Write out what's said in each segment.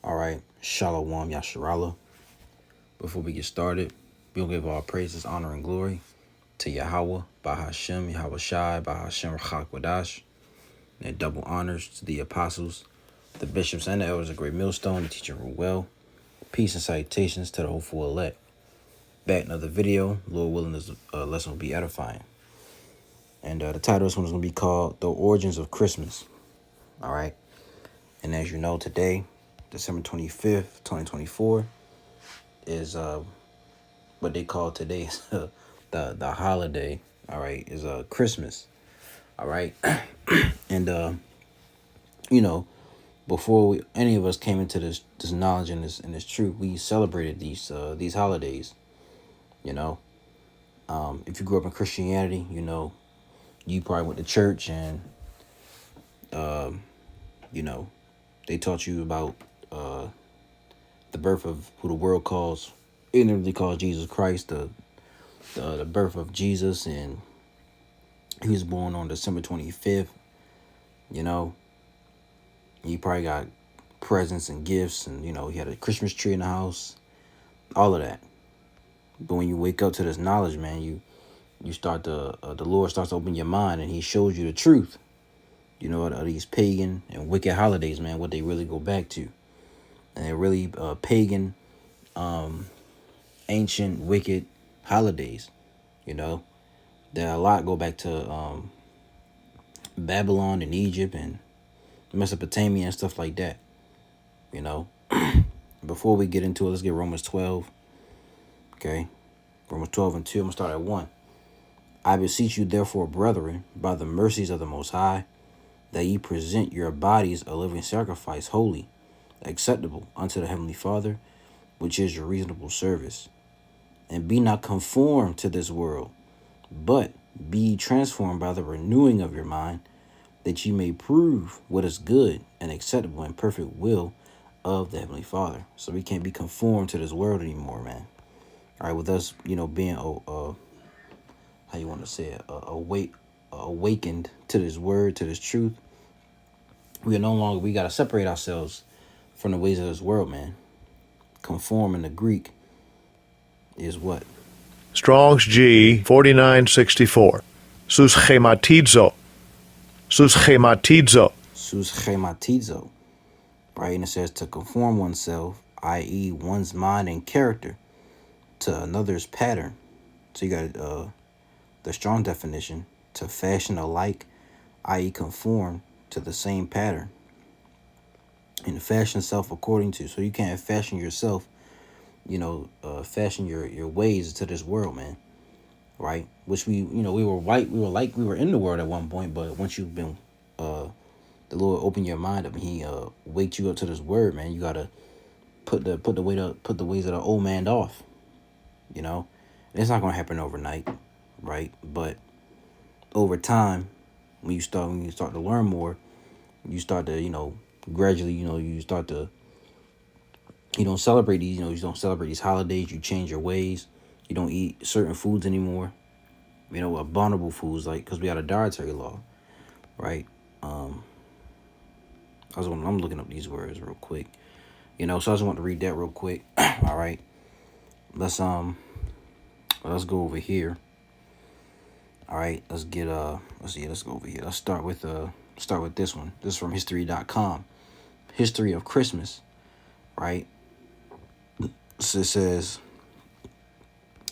All right, Shalom Yasharala. Before we get started, we'll give all praises, honor, and glory to Yahweh, Bahashem, Yahweh Shai, Bahashem Rachak Wadash, and double honors to the apostles, the bishops, and the elders of Great Millstone, the teacher Ruel. Peace and salutations to the hopeful elect. Back another video. Lord willing, this lesson will be edifying. And the title of this one is going to be called The Origins of Christmas. All right. And as you know, today, December 25th, 2024, is what they call today is the holiday. All right, is Christmas. All right. And before any of us came into this knowledge and this truth, we celebrated these holidays. If you grew up in Christianity, you probably went to church and they taught you about the birth of who the world ignorantly calls Jesus Christ, the birth of Jesus, and he was born on December 25th. You probably got presents and gifts, and he had a Christmas tree in the house, all of that. But when you wake up to this knowledge, man, you start to the Lord starts to open your mind, and he shows you the truth. Of these pagan and wicked holidays, man, what they really go back to. And they're really pagan, ancient, wicked holidays. There a lot go back to Babylon and Egypt and Mesopotamia and stuff like that. Before we get into it, let's get Romans 12. Okay. Romans 12 and 2. I'm going to start at 1. I beseech you, therefore, brethren, by the mercies of the Most High, that ye present your bodies a living sacrifice, holy, acceptable unto the Heavenly Father, which is your reasonable service. And be not conformed to this world, but be ye transformed by the renewing of your mind, that ye may prove what is good and acceptable and perfect will of the Heavenly Father. So we can't be conformed to this world anymore, man. All right, with us, being how you want to say it, awakened to this word, to this truth, we got to separate ourselves from the ways of this world, man. Conform in the Greek is what? Strong's G 4964. Suschematizo. Suschematizo. Suschematizo. Right, and it says to conform oneself, i.e. one's mind and character, to another's pattern. So you got the strong definition, to fashion alike, i.e. conform to the same pattern. And fashion self according to. So you can't fashion yourself, fashion your ways to this world, man. Right? Which we were in the world at one point, but once you've been the Lord open your mind up and he wakes you up to this word, man, you gotta put the ways of the old man off. And it's not gonna happen overnight, right? But over time, when you start to learn more, you start to gradually you start to celebrate these you don't celebrate these holidays. You change your ways. You don't eat certain foods anymore, abominable foods, like, because we got a dietary law, right? I'm looking up these words real quick, so I just want to read that real quick. All right, let's go over here. All right, let's go over here. Let's start with this one. This is from history.com. History of Christmas, right? So it says,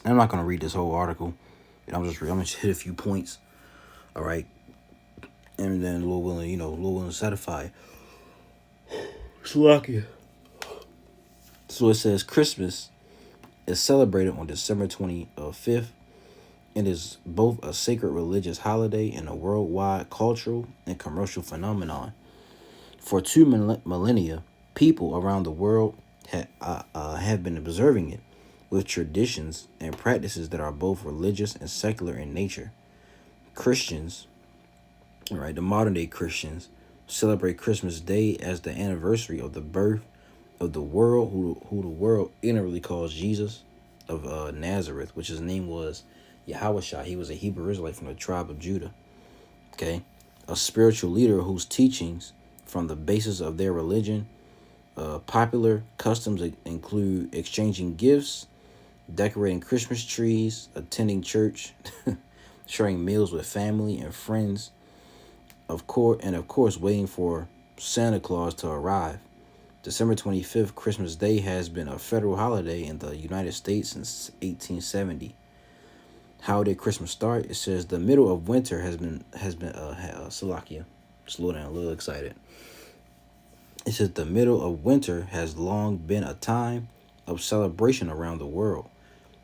I'm not going to read this whole article. I'm just hit a few points. All right. And then Lord willing, satisfy. Slovakia. So it says Christmas is celebrated on December 25th. It is both a sacred religious holiday and a worldwide cultural and commercial phenomenon. For 2 millennia, people around the world have been observing it, with traditions and practices that are both religious and secular in nature. Christians, right, the modern day Christians, celebrate Christmas Day as the anniversary of the birth of the world, who the world ignorantly calls Jesus of Nazareth, which his name was Yahushua. He was a Hebrew Israelite from the tribe of Judah. Okay, a spiritual leader whose teachings from the basis of their religion Popular customs include exchanging gifts, decorating Christmas trees, attending church, sharing meals with family and friends, of course, waiting for Santa Claus to arrive. December 25th, Christmas Day, has been a federal holiday in the United States since 1870. How did Christmas start? It says the middle of winter Salakia. Slow down, a little excited. It says the middle of winter has long been a time of celebration around the world.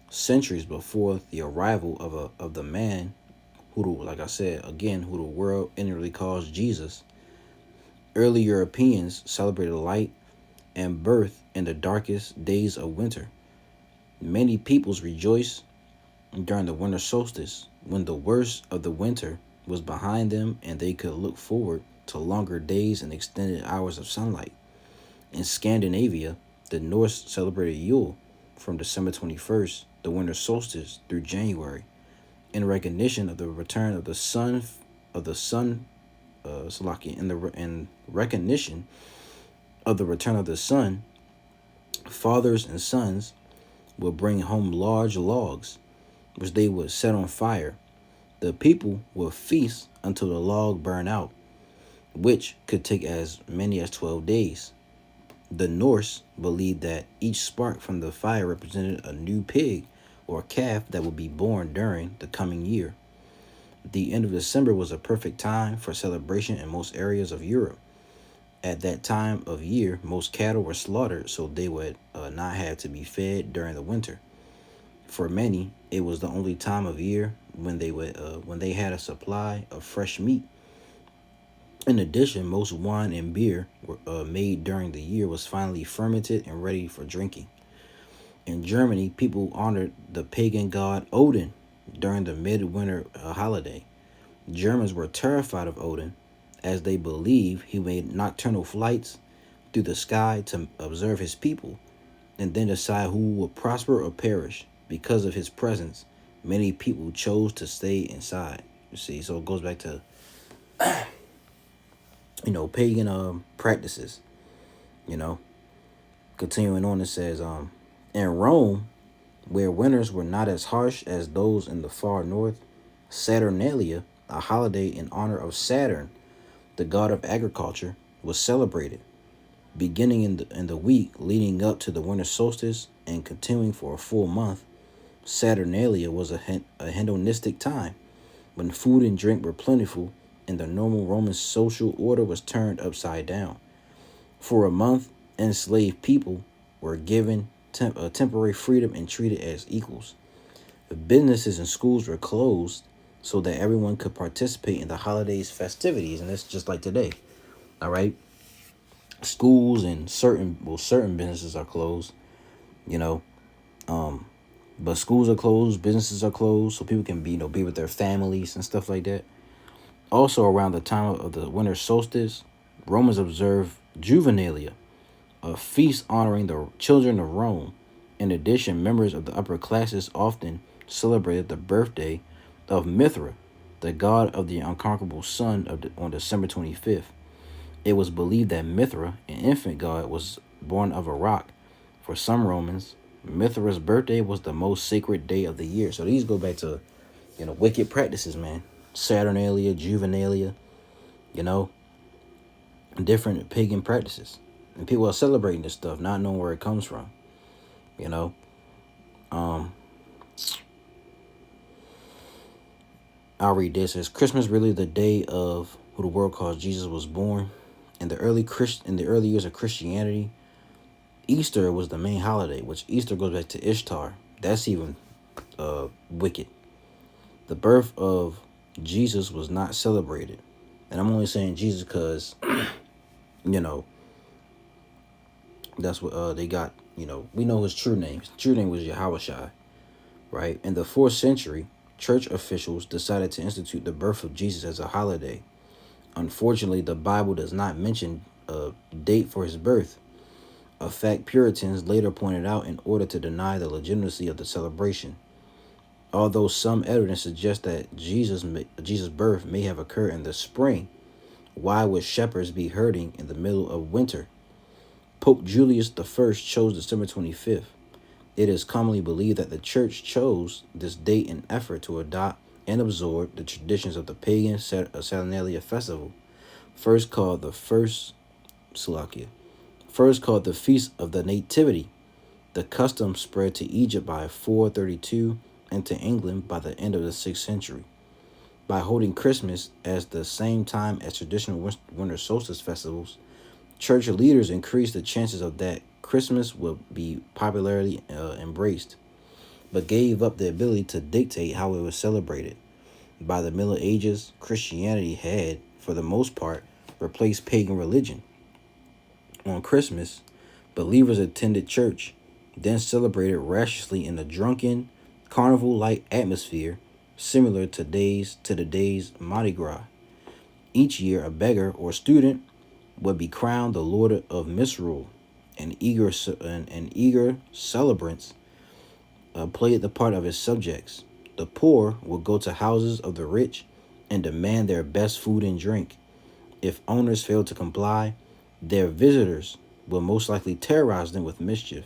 Centuries before the arrival of the man like I said again, who the world inwardly calls Jesus, early Europeans celebrated light and birth in the darkest days of winter. Many peoples rejoiced during the winter solstice, when the worst of the winter was behind them and they could look forward to longer days and extended hours of sunlight. In Scandinavia, the Norse celebrated Yule from December 21st, the winter solstice, through January, in recognition of the return of the sun, in recognition of the return of the sun. Fathers and sons would bring home large logs, which they would set on fire. The people would feast until the log burned out, which could take as many as 12 days. The Norse believed that each spark from the fire represented a new pig or calf that would be born during the coming year. The end of December was a perfect time for celebration in most areas of Europe. At that time of year, most cattle were slaughtered so they would not have to be fed during the winter. For many, it was the only time of year when they had a supply of fresh meat. In addition, most wine and beer made during the year was finally fermented and ready for drinking. In Germany, people honored the pagan god Odin during the midwinter holiday. Germans were terrified of Odin, as they believed he made nocturnal flights through the sky to observe his people and then decide who would prosper or perish. Because of his presence, many people chose to stay inside. You see, so it goes back to pagan practices. Continuing on, it says in Rome, where winters were not as harsh as those in the far north, Saturnalia, a holiday in honor of Saturn, the god of agriculture, was celebrated, beginning in the week leading up to the winter solstice and continuing for a full month. Saturnalia was a hedonistic time when food and drink were plentiful and the normal Roman social order was turned upside down. For a month, enslaved people were given temporary freedom and treated as equals. The businesses and schools were closed so that everyone could participate in the holidays' festivities, and that's just like today. All right, schools and certain businesses are closed. But schools are closed, businesses are closed, so people can be with their families and stuff like that. Also, around the time of the winter solstice, Romans observed Juvenalia, a feast honoring the children of Rome. In addition, members of the upper classes often celebrated the birthday of Mithra, the god of the unconquerable sun, on December 25th. It was believed that Mithra, an infant god, was born of a rock. For some Romans, Mithra's birthday was the most sacred day of the year. So these go back to, wicked practices, man. Saturnalia, Juvenalia, different pagan practices. And people are celebrating this stuff, not knowing where it comes from. I'll read this. Is Christmas really the day of who the world calls Jesus was born? In the early years of Christianity, Easter was the main holiday, which Easter goes back to Ishtar. That's even wicked. The birth of Jesus was not celebrated. And I'm only saying Jesus because, that's what they got. We know his true name. His true name was Yahushua, right? In the 4th century, church officials decided to institute the birth of Jesus as a holiday. Unfortunately, the Bible does not mention a date for his birth, a fact Puritans later pointed out in order to deny the legitimacy of the celebration. Although some evidence suggests that Jesus' birth may have occurred in the spring, why would shepherds be herding in the middle of winter? Pope Julius I chose December 25th. It is commonly believed that the church chose this date in effort to adopt and absorb the traditions of the pagan Saturnalia festival, first called the Feast of the Nativity. The custom spread to Egypt by 432 and to England by the end of the 6th century. By holding Christmas at the same time as traditional winter solstice festivals, church leaders increased the chances of that Christmas would be popularly embraced, but gave up the ability to dictate how it was celebrated. By the Middle Ages, Christianity had, for the most part, replaced pagan religion. On Christmas, believers attended church, then celebrated raucously in a drunken, carnival-like atmosphere similar to the day's Mardi Gras. Each year, a beggar or student would be crowned the Lord of Misrule, and eager celebrants played the part of his subjects. The poor would go to houses of the rich and demand their best food and drink. If owners failed to comply, their visitors would most likely terrorize them with mischief.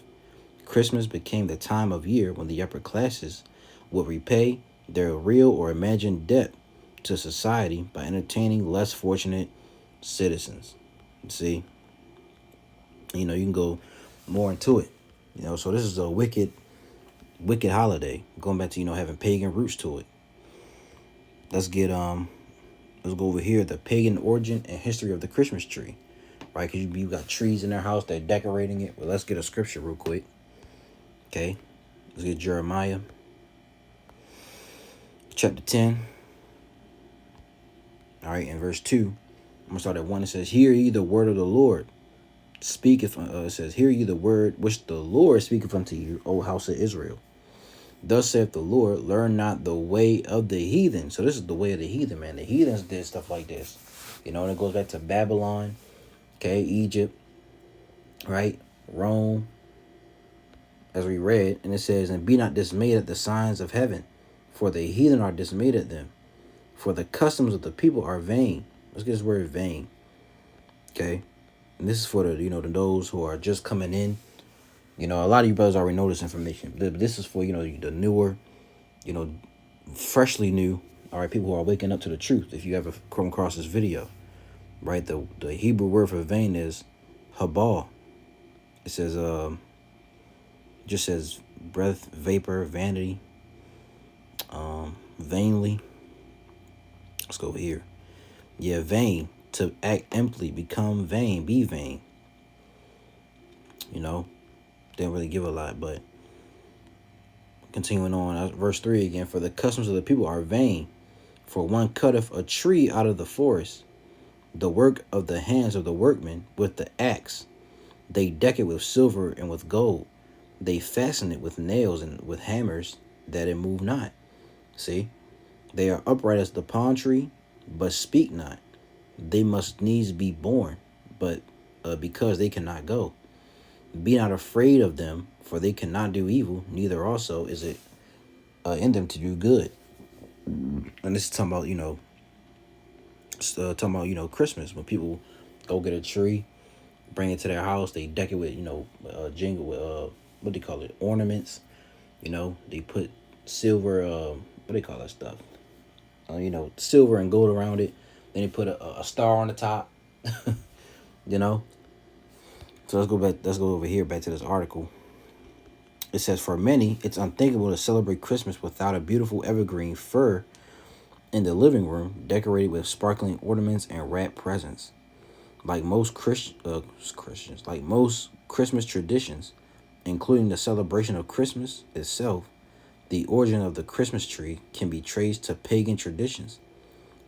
Christmas became the time of year when the upper classes would repay their real or imagined debt to society by entertaining less fortunate citizens. See, you can go more into it. So this is a wicked holiday. Going back to having pagan roots to it. Let's go over here, the pagan origin and history of the Christmas tree. Right, because you got trees in their house, they're decorating it. Well, let's get a scripture real quick. Okay, let's get Jeremiah chapter 10. All right, in verse 2, I'm going to start at 1. It says, "Hear ye the word of the Lord. It says, Hear ye the word which the Lord speaketh unto you, O house of Israel. Thus saith the Lord, learn not the way of the heathen." So this is the way of the heathen, man. The heathens did stuff like this. And it goes back to Babylon, okay, Egypt, right, Rome, as we read. And it says, "And be not dismayed at the signs of heaven, for the heathen are dismayed at them. For the customs of the people are vain." Let's get this word vain. Okay. And this is for those who are just coming in. A lot of you brothers already know this information. But this is for, the newer, freshly new, all right, people who are waking up to the truth. If you ever come across this video, right, the Hebrew word for vain is habal. It says, just says breath, vapor, vanity, vainly. Let's go over here. Yeah, vain, to act empty, become vain, be vain. Didn't really give a lot, but continuing on, verse 3 again. "For the customs of the people are vain, for one cutteth a tree out of the forest, the work of the hands of the workmen with the axe. They deck it with silver and with gold. They fasten it with nails and with hammers, that it move not." See? "They are upright as the palm tree, but speak not. They must needs be born, but because they cannot go. Be not afraid of them, for they cannot do evil, neither also is it in them to do good." And this is talking about, Christmas, when people go get a tree, bring it to their house, they deck it with, jingle with, what do you call it, ornaments. They put silver, what do they call that stuff? Silver and gold around it. Then they put a star on the top. So let's go over here back to this article. It says, "For many, it's unthinkable to celebrate Christmas without a beautiful evergreen fir in the living room, decorated with sparkling ornaments and wrapped presents. Like most like most Christmas traditions, including the celebration of Christmas itself, the origin of the Christmas tree can be traced to pagan traditions.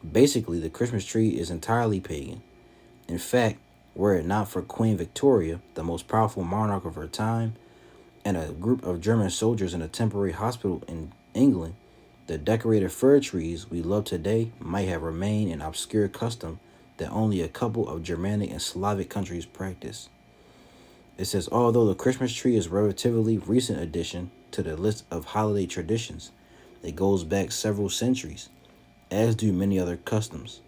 Basically, the Christmas tree is entirely pagan. In fact, were it not for Queen Victoria, the most powerful monarch of her time, and a group of German soldiers in a temporary hospital in England, the decorated fir trees we love today might have remained an obscure custom that only a couple of Germanic and Slavic countries practice. It says, although the Christmas tree is a relatively recent addition to the list of holiday traditions, it goes back several centuries, as do many other customs.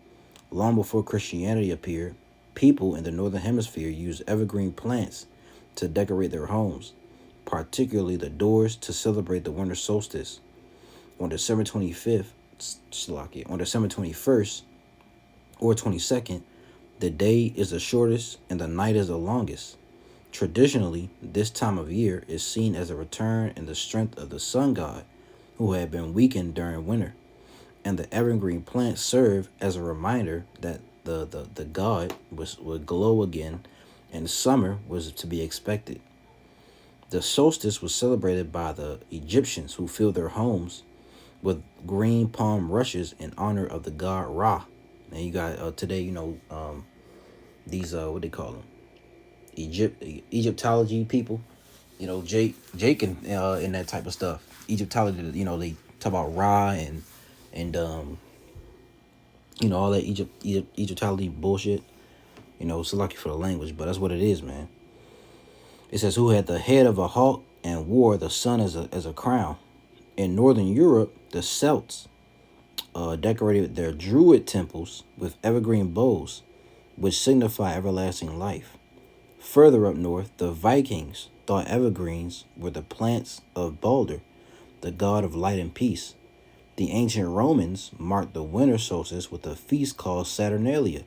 Long before Christianity appeared, People in the northern hemisphere use evergreen plants to decorate their homes, particularly the doors, to celebrate the winter solstice. On December 25th, on December 21st or 22nd, the day is the shortest and the night is the longest. Traditionally, this time of year is seen as a return in the strength of the sun god, who had been weakened during winter, and the evergreen plants serve as a reminder that the god would glow again and summer was to be expected. The solstice was celebrated by the Egyptians, who filled their homes with green palm rushes in honor of the god Ra. And you got today, these what they call them, Egyptology people. Jake and that type of stuff. Egyptology, they talk about Ra and all that Egyptology bullshit. It's lucky for the language, but that's what it is, man. It says, who had the head of a hawk and wore the sun as a crown. In Northern Europe, the Celts decorated their druid temples with evergreen boughs, which signify everlasting life. Further up north, the Vikings thought evergreens were the plants of Balder, the god of light and peace. The ancient Romans marked the winter solstice with a feast called Saturnalia,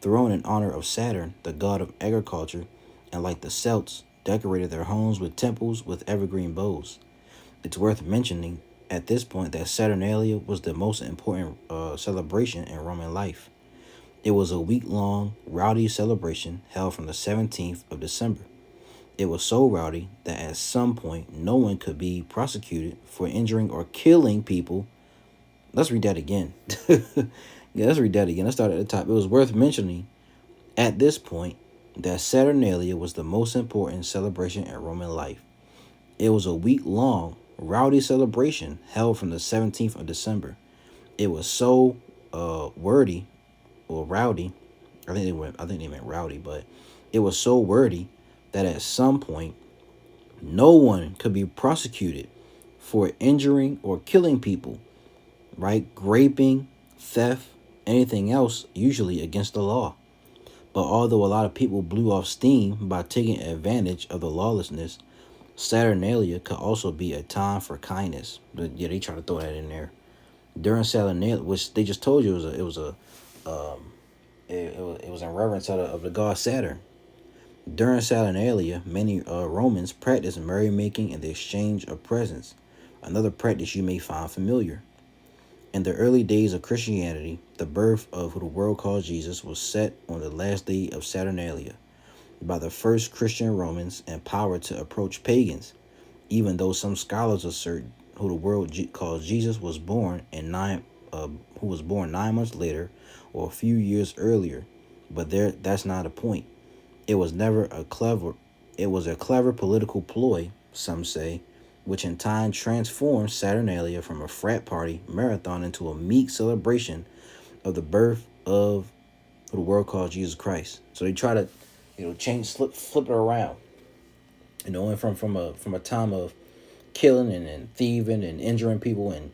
thrown in honor of Saturn, the god of agriculture, and like the Celts, decorated their homes with temples with evergreen boughs. It's worth mentioning at this point that Saturnalia was the most important celebration in Roman life. It was a week-long, rowdy celebration held from the 17th of December. It was so rowdy that at some point no one could be prosecuted for injuring or killing people. Let's read that again. Let's read that again. Let's start at the top. It was worth mentioning at this point that Saturnalia was the most important celebration in Roman life. It was a week-long, rowdy celebration held from the 17th of December. It was so wordy or rowdy. I think they meant rowdy, but it was so wordy that at some point no one could be prosecuted for injuring or killing people, right? Raping, theft, anything else, usually against the law. But although a lot of people blew off steam by taking advantage of the lawlessness, Saturnalia could also be a time for kindness. But yeah, they try to throw that in there. During Saturnalia, which they just told you it was in reverence of the god Saturn. During Saturnalia, many Romans practiced merrymaking and the exchange of presents, another practice you may find familiar. In the early days of Christianity, the birth of who the world calls Jesus was set on the last day of Saturnalia by the first Christian Romans, empowered to approach pagans, even though some scholars assert who the world calls Jesus was born who was born 9 months later or a few years earlier. But that's not a point. It was a clever political ploy, some say, which in time transformed Saturnalia from a frat party marathon into a meek celebration of the birth of who the world calls Jesus Christ. So they try to, flip it around. And from a time of killing and thieving and injuring people and,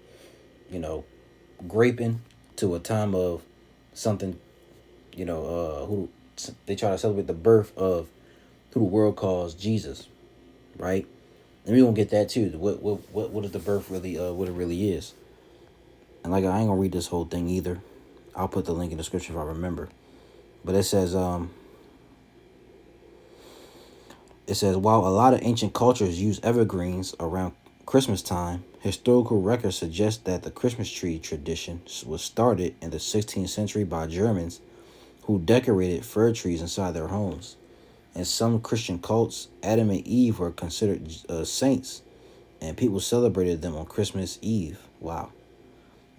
graping, to a time of something, who they try to celebrate the birth of who the world calls Jesus, right? And we gonna get that too. What is the birth really? What it really is. And I ain't gonna read this whole thing either. I'll put the link in the description if I remember. But it says while a lot of ancient cultures use evergreens around Christmas time, historical records suggest that the Christmas tree tradition was started in the 16th century by Germans who decorated fir trees inside their homes. In some Christian cults, Adam and Eve were considered saints, and people celebrated them on Christmas Eve. Wow.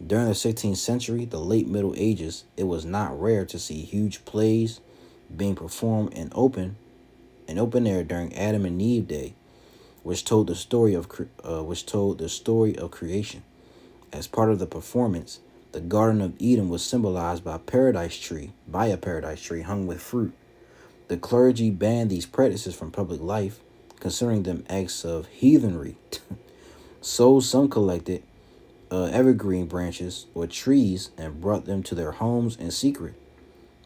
During the 16th century, the late Middle Ages, it was not rare to see huge plays being performed in open air during Adam and Eve Day, which told the story of creation. As part of the performance, the Garden of Eden was symbolized by a paradise tree hung with fruit. The clergy banned these practices from public life, considering them acts of heathenry. So some collected evergreen branches or trees and brought them to their homes in secret.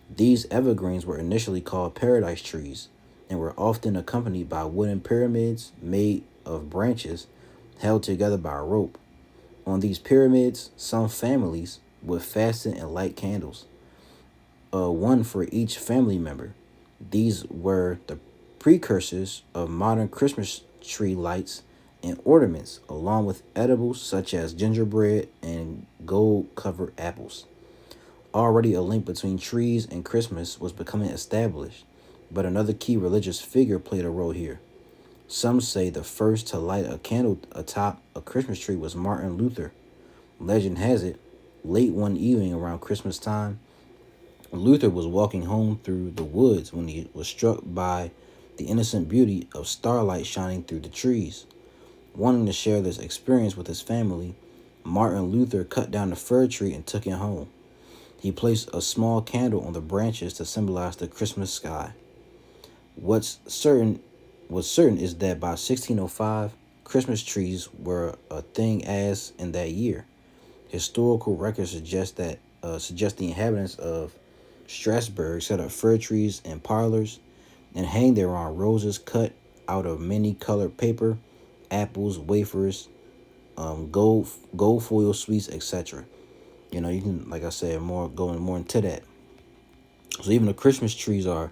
These evergreens were initially called paradise trees and were often accompanied by wooden pyramids made of branches held together by a rope. On these pyramids, some families would fasten and light candles, one for each family member. These were the precursors of modern Christmas tree lights and ornaments, along with edibles such as gingerbread and gold covered apples. Already a link between trees and Christmas was becoming established, but another key religious figure played a role here. Some say the first to light a candle atop a Christmas tree was Martin Luther. Legend has it, late one evening around Christmas time, Luther was walking home through the woods when he was struck by the innocent beauty of starlight shining through the trees. Wanting to share this experience with his family, Martin Luther cut down the fir tree and took it home. He placed a small candle on the branches to symbolize the Christmas sky. What's certain is that by 1605, Christmas trees were a thing as in that year. Historical records suggest the inhabitants of Strasbourg set up fir trees in parlors and hanged thereon roses cut out of many colored paper, apples, wafers, gold foil sweets, etc. You can, like I said, going more into that. So even the Christmas trees are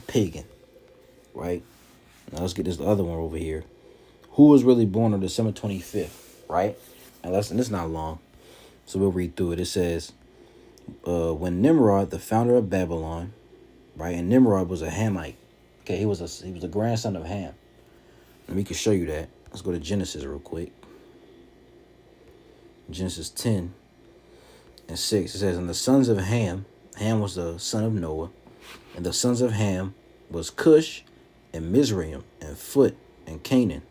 pagan, right? Now let's get this other one over here. Who was really born on December 25th, right? And it's not long, so we'll read through it. It says, when Nimrod, the founder of Babylon, right, and Nimrod was a Hamite. Okay, he was a grandson of Ham. And we can show you that. Let's go to Genesis real quick. Genesis 10 and 6. It says, and the sons of Ham was the son of Noah, and the sons of Ham was Cush and Mizraim and Phut and Canaan.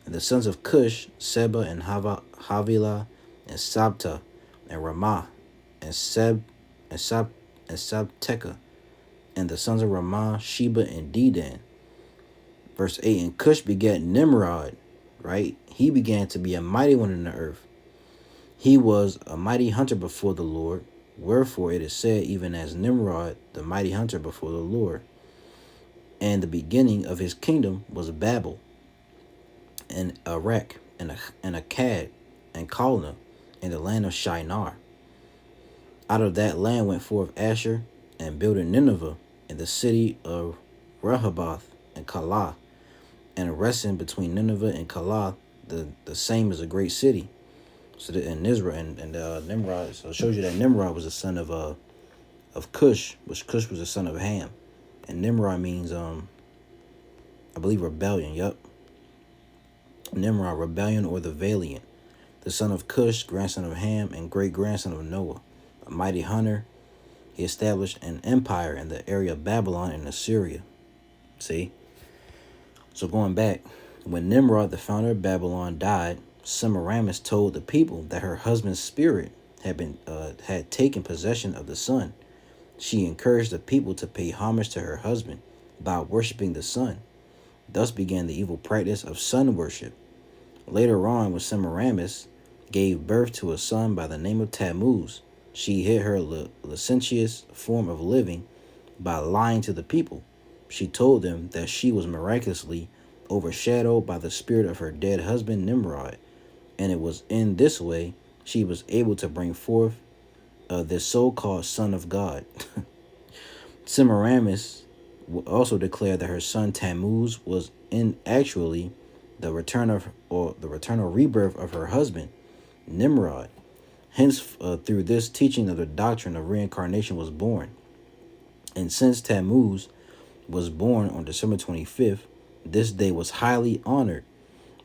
And the sons of Cush, Seba and Havilah and Sabta and Ramah and Sabteca. And the sons of Ramah, Sheba and Dedan. Verse 8, and Cush begat Nimrod, right? He began to be a mighty one in the earth. He was a mighty hunter before the Lord. Wherefore it is said, even as Nimrod, the mighty hunter before the Lord. And the beginning of his kingdom was Babel, and Erech, and Akkad, and Calneh, in the land of Shinar. Out of that land went forth Asher, and builded Nineveh, in the city of Rehoboth, and Calah. And resting between Nineveh and Calah, the same as a great city. So that in Israel and Nimrod, so it shows you that Nimrod was the son of Cush, which Cush was the son of Ham, and Nimrod means I believe rebellion. Yup, Nimrod, rebellion or the valiant, the son of Cush, grandson of Ham, and great grandson of Noah, a mighty hunter. He established an empire in the area of Babylon and Assyria. See, so going back, when Nimrod, the founder of Babylon, died, Semiramis told the people that her husband's spirit had taken possession of the sun. She encouraged the people to pay homage to her husband by worshiping the sun. Thus began the evil practice of sun worship. Later on, when Semiramis gave birth to a son by the name of Tammuz, she hid her licentious form of living by lying to the people. She told them that she was miraculously overshadowed by the spirit of her dead husband Nimrod, and it was in this way she was able to bring forth this so-called son of God. Semiramis also declared that her son Tammuz was in actually the returnal rebirth of her husband Nimrod. Hence, through this teaching of the doctrine of reincarnation was born. And since Tammuz was born on December 25th, this day was highly honored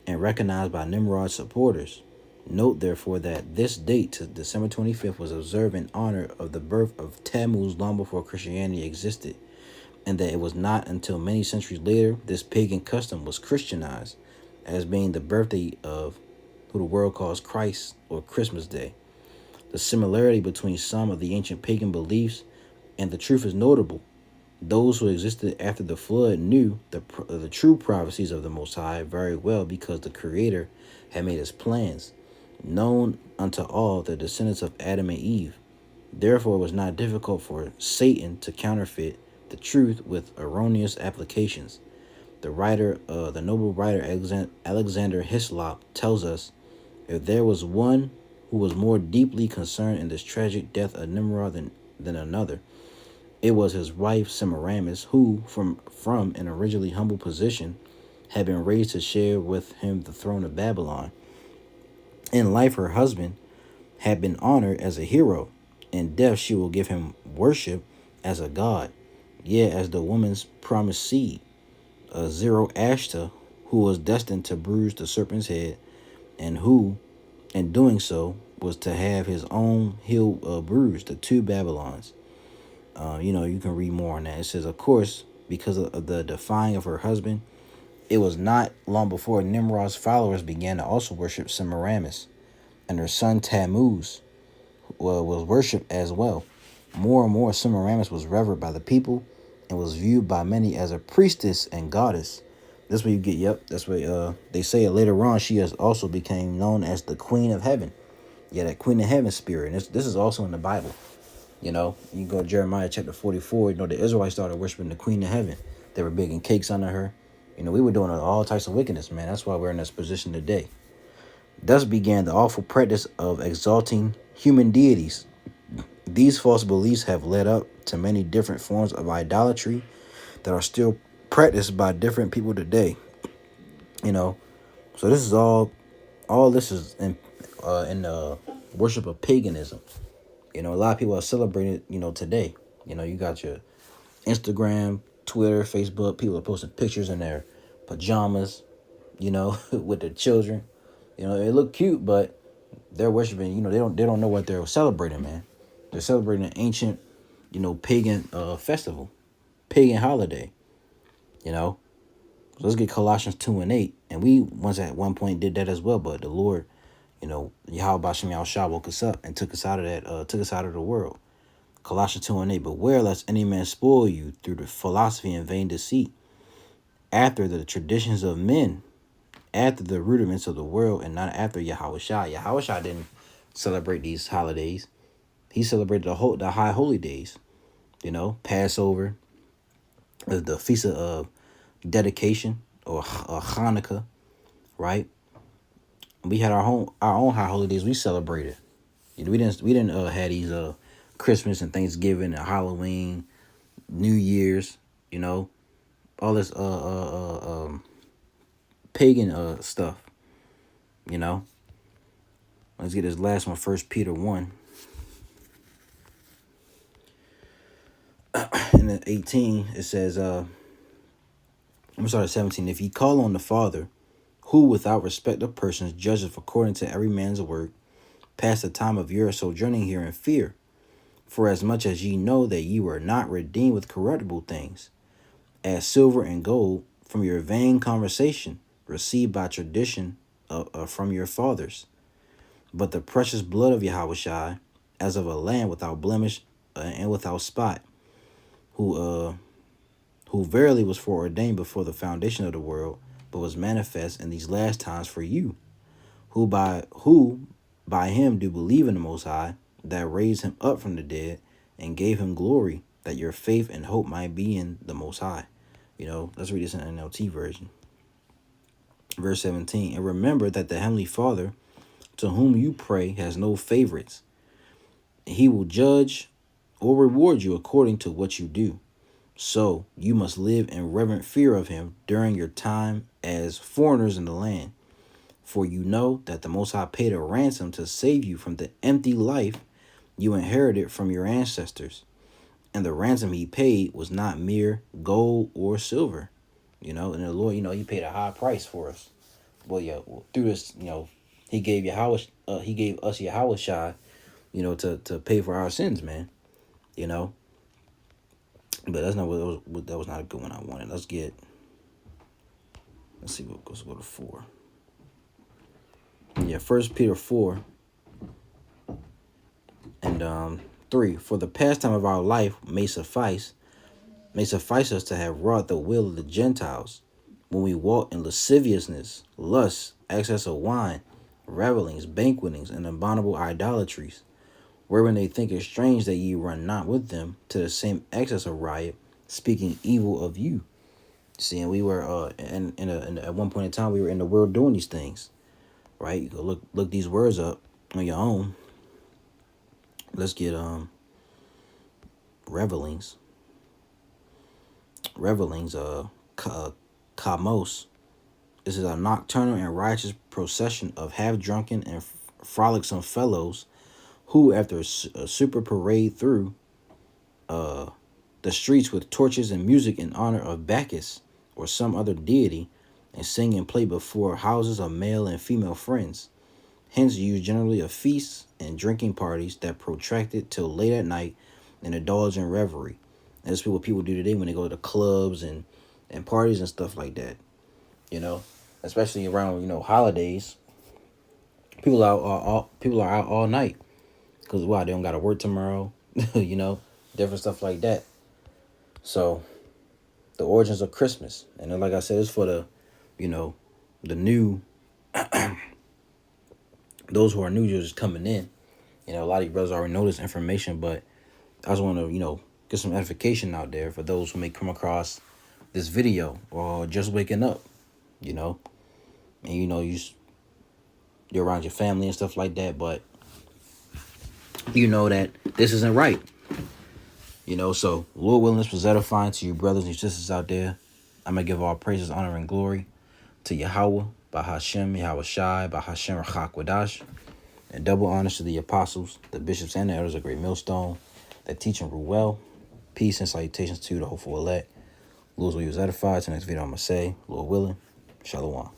and recognized by Nimrod's supporters. Note, therefore, that this date, to December 25th, was observed in honor of the birth of Tammuz long before Christianity existed, and that it was not until many centuries later this pagan custom was Christianized as being the birthday of who the world calls Christ or Christmas Day. The similarity between some of the ancient pagan beliefs and the truth is notable. Those who existed after the flood knew the true prophecies of the Most High very well, because the Creator had made his plans known unto all the descendants of Adam and Eve. Therefore, it was not difficult for Satan to counterfeit the truth with erroneous applications. The noble writer Alexander Hislop tells us, if there was one who was more deeply concerned in this tragic death of Nimrod than another, it was his wife Semiramis, who, from an originally humble position, had been raised to share with him the throne of Babylon. In life, her husband had been honored as a hero. In death, she will give him worship as a god, yet as the woman's promised seed, Zoroaster, who was destined to bruise the serpent's head, and who, in doing so, was to have his own heel bruised, the two Babylons. You can read more on that. It says, of course, because of the defying of her husband, it was not long before Nimrod's followers began to also worship Semiramis, and her son Tammuz was worshipped as well. More and more, Semiramis was revered by the people and was viewed by many as a priestess and goddess. That's where you get, that's where they say it later on. She has also became known as the Queen of Heaven. Yeah, that Queen of Heaven spirit. And this is also in the Bible. You go to Jeremiah chapter 44. The Israelites started worshiping the Queen of Heaven. They were baking cakes under her. We were doing all types of wickedness, man. That's why we're in this position today. Thus began the awful practice of exalting human deities. These false beliefs have led up to many different forms of idolatry that are still practiced by different people today. So this is all this is in the worship of paganism. A lot of people are celebrating it, today. You got your Instagram, Twitter, Facebook. People are posting pictures in their pajamas, with their children. It look cute, but they're worshiping. They don't know what they're celebrating, man. They're celebrating an ancient, pagan festival, pagan holiday. So let's get Colossians 2:8, and we once at one point did that as well. But the Lord, Yahweh Bashem Yahushua woke us up and took us out of that, took us out of the world. Colossians 2:8. Beware lest any man spoil you through the philosophy and vain deceit, after the traditions of men, after the rudiments of the world, and not after Yahushua. Yahushua didn't celebrate these holidays. He celebrated the high holy days. Passover, the feast of dedication, or Hanukkah, right? We had our own high holy days. We celebrated. We didn't have these Christmas and Thanksgiving and Halloween, New Year's, all this pagan stuff. Let's get this last one, 1 Peter 1. And then 18, it says, I'm going to start at 17. If ye call on the Father, who without respect of persons judgeth according to every man's work, pass the time of your sojourning here in fear. For as much as ye know that ye were not redeemed with corruptible things, as silver and gold, from your vain conversation, received by tradition from your fathers, but the precious blood of Yahushua, as of a lamb without blemish and without spot, who verily was foreordained before the foundation of the world, but was manifest in these last times for you, who by him do believe in the Most High, that raised him up from the dead, and gave him glory, that your faith and hope might be in the Most High. Let's read this in NLT version. Verse 17, and remember that the Heavenly Father, to whom you pray, has no favorites. He will judge or reward you according to what you do. So you must live in reverent fear of him during your time as foreigners in the land. For you know that the Most High paid a ransom to save you from the empty life you inherited from your ancestors. And the ransom he paid was not mere gold or silver. And the Lord, he paid a high price for us. Through this, he gave he gave us Yahushua, to pay for our sins, man. But that's not that was not a good one I wanted. Let's see what goes. Go to 4. Yeah, 1 Peter 4 and 3. For the pastime of our life may suffice us to have wrought the will of the Gentiles, when we walk in lasciviousness, lust, excess of wine, revelings, banquetings, and abominable idolatries, wherein they think it strange that ye run not with them to the same excess of riot, speaking evil of you. Seeing we were at one point in time we were in the world doing these things, right? You go look these words up on your own. Let's get revelings. Kamos. This is a nocturnal and riotous procession of half-drunken and frolicsome fellows who, after a super parade through the streets with torches and music in honor of Bacchus or some other deity, and sing and play before houses of male and female friends, hence used generally of feasts and drinking parties that protracted till late at night and indulge in revelry. And that's what people do today when they go to clubs and parties and stuff like that. You know, especially around holidays. People are out all night because they don't got to work tomorrow. Different stuff like that. So, the origins of Christmas, and then, like I said, it's for the new, those who are new just coming in. A lot of you brothers already know this information, but I just want to get some edification out there for those who may come across this video or just waking up, and you're around your family and stuff like that, but that this isn't right. So Lord willing, this was edifying to you brothers and sisters out there. I'm going to give all praises, honor, and glory to Yahweh, by Hashem, Yahweh Shai, by Hashem Rachakwadash, and double honors to the apostles, the bishops, and the elders of Great Millstone that teach and rule well. Peace and salutations to the hopeful elect. Lord's will, you was edified. To the next video, I'm going to say, Lord willing, Shalom.